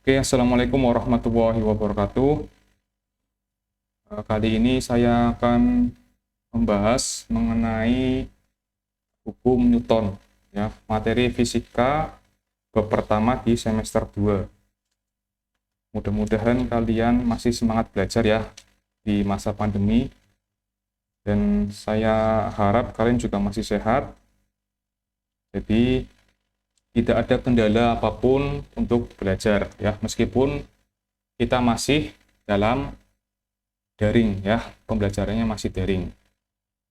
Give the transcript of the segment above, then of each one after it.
Oke, Assalamualaikum warahmatullahi wabarakatuh. Kali ini saya akan membahas mengenai hukum Newton, ya, materi fisika bab pertama di semester 2. Mudah-mudahan kalian masih semangat belajar ya di masa pandemi, dan saya harap kalian juga masih sehat. Jadi tidak ada kendala apapun untuk belajar ya, meskipun kita masih dalam daring ya, pembelajarannya masih daring.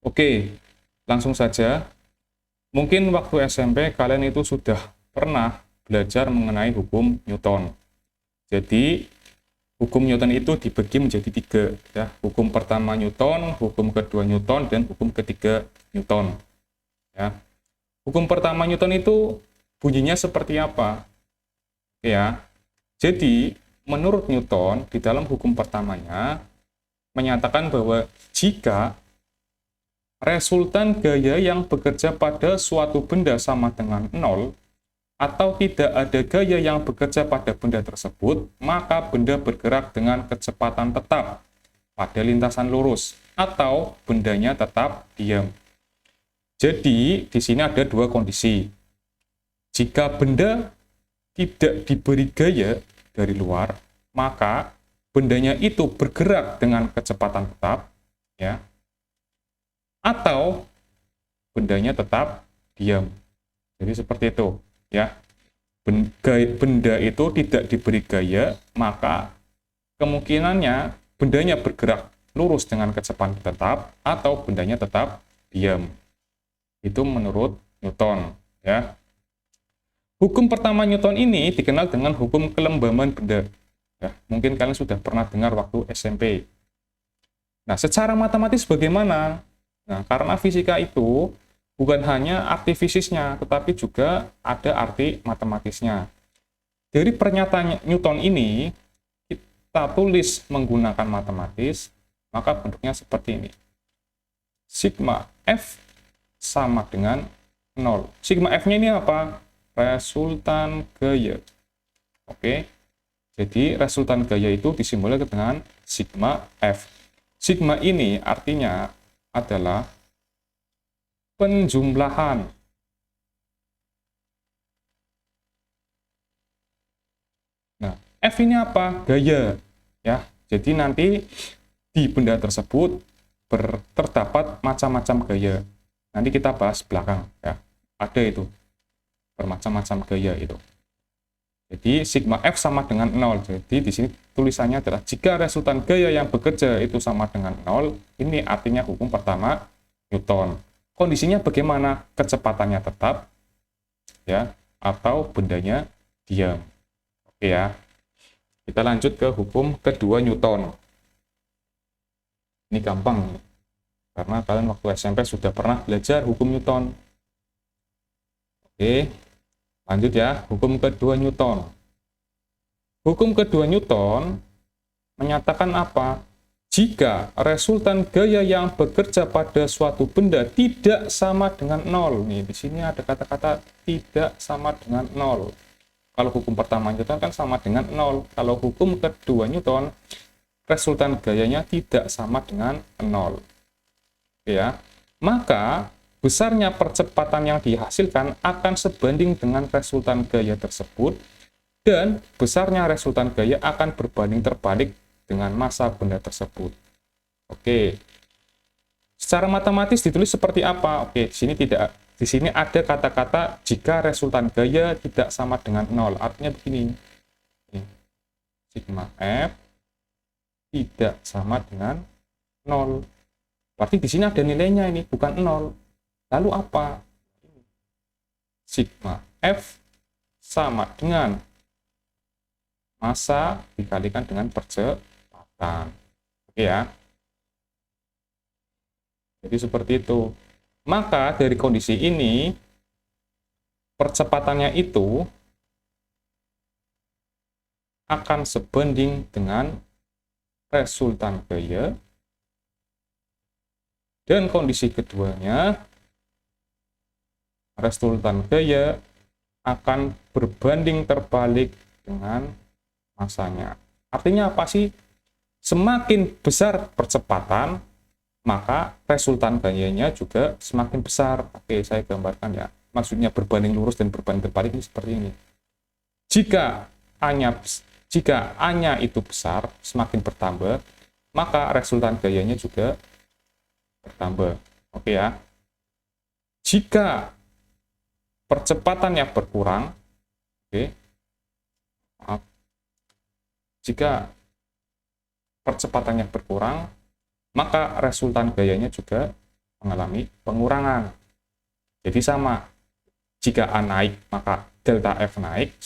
Oke, langsung saja. Mungkin waktu SMP kalian itu sudah pernah belajar mengenai hukum Newton. Jadi hukum Newton itu dibagi menjadi 3 ya. Hukum pertama Newton, hukum kedua Newton, dan hukum ketiga Newton. Ya. Hukum pertama Newton itu bunyinya seperti apa? Ya. Jadi menurut Newton di dalam hukum pertamanya menyatakan bahwa jika resultan gaya yang bekerja pada suatu benda sama dengan 0, atau tidak ada gaya yang bekerja pada benda tersebut, maka benda bergerak dengan kecepatan tetap pada lintasan lurus, atau bendanya tetap diam. Jadi, di sini ada 2 kondisi. Jika benda tidak diberi gaya dari luar, maka bendanya itu bergerak dengan kecepatan tetap, ya, atau bendanya tetap diam. Jadi seperti itu, ya. Benda itu tidak diberi gaya, maka kemungkinannya bendanya bergerak lurus dengan kecepatan tetap atau bendanya tetap diam. Itu menurut Newton, ya. Hukum pertama Newton ini dikenal dengan hukum kelembaban benda. Ya, mungkin kalian sudah pernah dengar waktu SMP. Nah, secara matematis bagaimana? Nah, karena fisika itu bukan hanya arti fisiknya, tetapi juga ada arti matematisnya. Dari pernyataan Newton ini, kita tulis menggunakan matematis, maka bentuknya seperti ini. Sigma F sama dengan 0. Sigma F-nya ini apa? Resultan gaya. Oke. Jadi resultan gaya itu disimbolkan dengan sigma F. Sigma ini artinya adalah penjumlahan. Nah, F ini apa? Gaya. Ya, jadi nanti di benda tersebut terdapat macam-macam gaya. Nanti kita bahas belakang ya. Ada itu bermacam-macam gaya itu. Jadi sigma F sama dengan 0. Jadi di sini tulisannya adalah jika resultan gaya yang bekerja itu sama dengan 0, ini artinya hukum pertama Newton. Kondisinya bagaimana? Kecepatannya tetap ya, atau bendanya diam. Oke ya. Kita lanjut ke hukum kedua Newton. Ini gampang karena kalian waktu SMP sudah pernah belajar hukum Newton. Oke. Lanjut ya, hukum kedua Newton. Hukum kedua Newton menyatakan apa? Jika resultan gaya yang bekerja pada suatu benda tidak sama dengan 0. Nih, di sini ada kata-kata tidak sama dengan 0. Kalau hukum pertama Newton kan sama dengan 0. Kalau hukum kedua Newton, resultan gayanya tidak sama dengan 0. Ya. Maka besarnya percepatan yang dihasilkan akan sebanding dengan resultan gaya tersebut, dan besarnya resultan gaya akan berbanding terbalik dengan massa benda tersebut. Oke. Secara matematis ditulis seperti apa? Oke, di sini ada kata-kata jika resultan gaya tidak sama dengan 0. Artinya begini. Sigma F tidak sama dengan 0. Berarti di sini ada nilainya ini, bukan 0. Lalu apa? Sigma F sama dengan massa dikalikan dengan percepatan. Oke ya. Jadi seperti itu. Maka dari kondisi ini, percepatannya itu akan sebanding dengan resultan gaya, dan kondisi keduanya, resultan gaya akan berbanding terbalik dengan masanya. Artinya apa sih? Semakin besar percepatan, maka resultan gayanya juga semakin besar. Oke, saya gambarkan ya. Maksudnya berbanding lurus dan berbanding terbalik ini seperti ini. Jika A-nya itu besar, semakin bertambah, maka resultan gayanya juga bertambah. Oke ya. Jika percepatannya berkurang, oke, maaf. Jika percepatannya berkurang, maka resultan gayanya juga mengalami pengurangan. Jadi sama, jika A naik, maka delta F naik,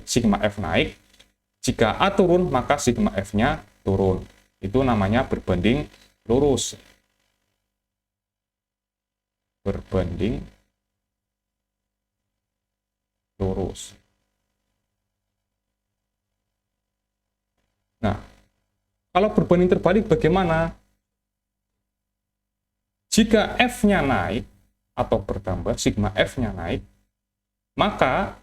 sigma F naik. Jika A turun, maka sigma F-nya turun. Itu namanya berbanding lurus. Berbanding lurus. Nah, kalau berbanding terbalik bagaimana? Jika F-nya naik atau bertambah, sigma F-nya naik, maka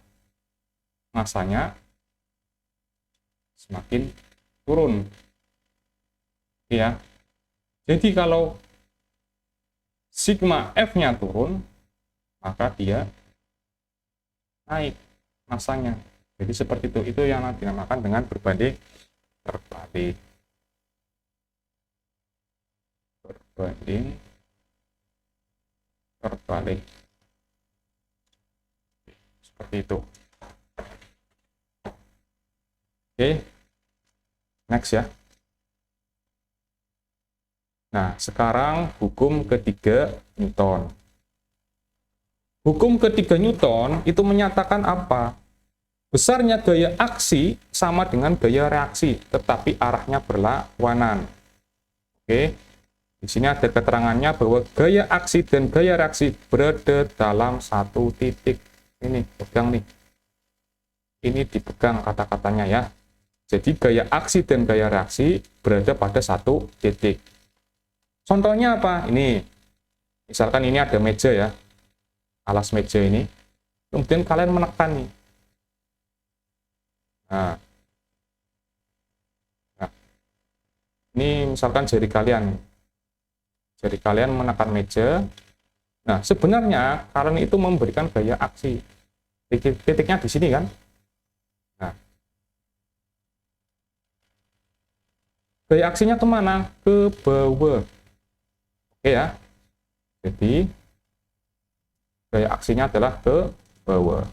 masanya semakin turun. Ya. Jadi kalau sigma F-nya turun, maka dia naik masanya. Jadi seperti itu. Itu yang dinamakan dengan berbanding terbalik. Berbanding terbalik. Seperti itu. Oke. Next ya. Nah, sekarang hukum ketiga Newton. Hukum ketiga Newton itu menyatakan apa? Besarnya gaya aksi sama dengan gaya reaksi, tetapi arahnya berlawanan. Oke, di sini ada keterangannya bahwa gaya aksi dan gaya reaksi berada dalam satu titik. Ini, pegang nih. Ini dipegang kata-katanya ya. Jadi gaya aksi dan gaya reaksi berada pada satu titik. Contohnya apa? Ini, misalkan ini ada meja ya, alas meja ini. Kemudian kalian menekan nih. Nah, ini misalkan jari kalian menekan meja. Nah, sebenarnya kalian itu memberikan gaya aksi. Titiknya di sini kan? Nah, gaya aksinya kemana? Ke bawah. Oke ya. Jadi gaya aksinya adalah ke bawah.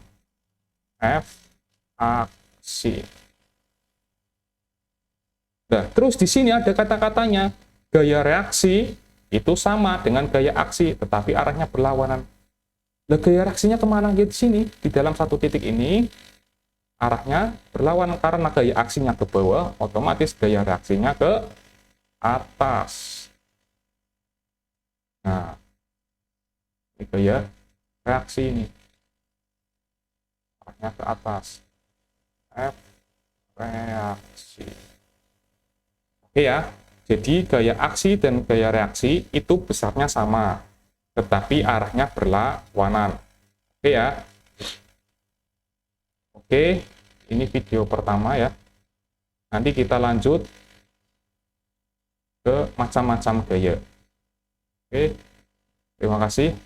F aksi. Nah, terus di sini ada kata-katanya, gaya reaksi itu sama dengan gaya aksi, tetapi arahnya berlawanan. Nah, gaya reaksinya kemana? Ya di sini, di dalam satu titik ini, arahnya berlawanan karena gaya aksinya ke bawah, otomatis gaya reaksinya ke atas. Nah, ini gaya reaksi ini. Arahnya ke atas. F reaksi. Oke ya, jadi gaya aksi dan gaya reaksi itu besarnya sama, tetapi arahnya berlawanan. Oke ya. Oke, ini video pertama ya. Nanti kita lanjut ke macam-macam gaya. Oke, terima kasih.